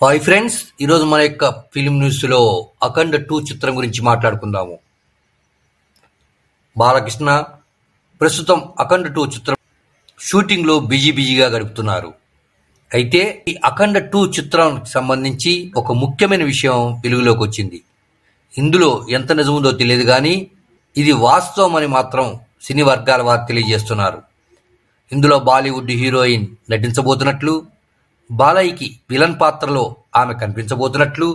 Hi friends, ఈరోజు మన యొక్క ఫిలిం న్యూస్లో అఖండ 2 చిత్రం గురించి మాట్లాడుకుందాము. బాలకృష్ణ ప్రస్తుతం అఖండ 2 చిత్రం షూటింగ్లో బిజీగా గడుపుతున్నారు. అయితే ఈ అఖండ 2 చిత్రానికి సంబంధించి ఒక ముఖ్యమైన విషయం వెలుగులోకి వచ్చింది. ఇందులో ఎంత నిజముందో తెలియదు కానీ ఇది వాస్తవం అని మాత్రం సినీ వర్గాల వారు తెలియజేస్తున్నారు. ఇందులో బాలీవుడ్ హీరోయిన్ నటించబోతున్నట్లు, బాలయ్యకి విలన్ పాత్రలో ఆమె కనిపించబోతున్నట్లు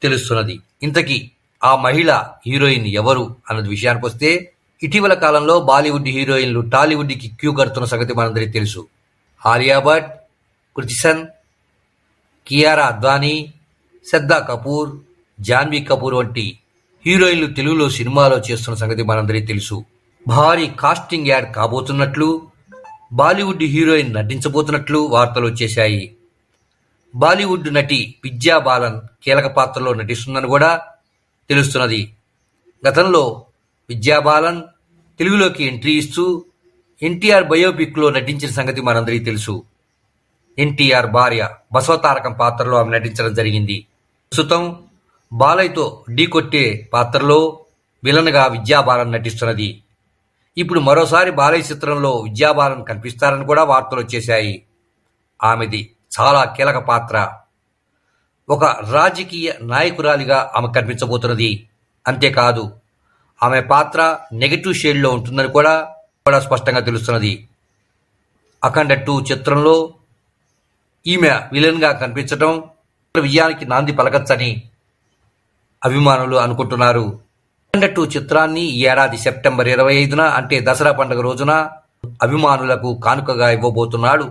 తెలుస్తున్నది. ఇంతకీ ఆ మహిళ హీరోయిన్ ఎవరు అన్నది విషయానికి వస్తే, ఇటీవల కాలంలో బాలీవుడ్ హీరోయిన్లు టాలీవుడ్కి క్యూ కడుతున్న సంగతి మనందరికీ తెలుసు. ఆలియా భట్, కృతి సెన్, కియారా అద్వానీ, శ్రద్ధా కపూర్, జాన్వీ కపూర్ వంటి హీరోయిన్లు తెలుగులో సినిమాలో చేస్తున్న సంగతి మనందరికీ తెలుసు. భారీ కాస్టింగ్ యాడ్ కాబోతున్నట్లు, బాలీవుడ్ హీరోయిన్ నటించబోతున్నట్లు వార్తలు వచ్చేశాయి. బాలీవుడ్ నటి విద్యా బాలన్ కీలక పాత్రలో నటిస్తుందని కూడా తెలుస్తున్నది. గతంలో విద్యా బాలన్ తెలుగులోకి ఎంట్రీ ఇస్తూ ఎన్టీఆర్ బయోపిక్లో నటించిన సంగతి మనందరికీ తెలుసు. ఎన్టీఆర్ భార్య బసవతారకం పాత్రలో ఆమె నటించడం జరిగింది. ప్రస్తుతం బాలయ్యతో ఢీకొట్టే పాత్రలో విలన్గా విద్యా బాలన్ నటిస్తున్నది. ఇప్పుడు మరోసారి బాలయ్య చిత్రంలో విద్యా బాలన్ కనిపిస్తారని కూడా వార్తలు వచ్చేశాయి. ఆమెది చాలా కీలక పాత్ర. ఒక రాజకీయ నాయకురాలిగా ఆమె కనిపించబోతున్నది. అంతేకాదు, ఆమె పాత్ర నెగటివ్ షేడ్లో ఉంటుందని కూడా స్పష్టంగా తెలుస్తున్నది. అఖండ 2 చిత్రంలో ఈమె విలన్గా కనిపించడం విజయానికి నాంది పలకచ్చని అభిమానులు అనుకుంటున్నారు. అఖండ 2 చిత్రాన్ని ఈ ఏడాది సెప్టెంబర్ 25న అంటే దసరా పండుగ రోజున అభిమానులకు కానుకగా ఇవ్వబోతున్నాడు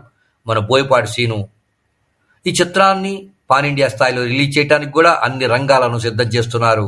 మన బోయపాటి శ్రీను. ఈ చిత్రాన్ని పాన్ ఇండియా స్థాయిలో రిలీజ్ చేయడానికి కూడా అన్ని రంగాలను సిద్ధం చేస్తున్నారు.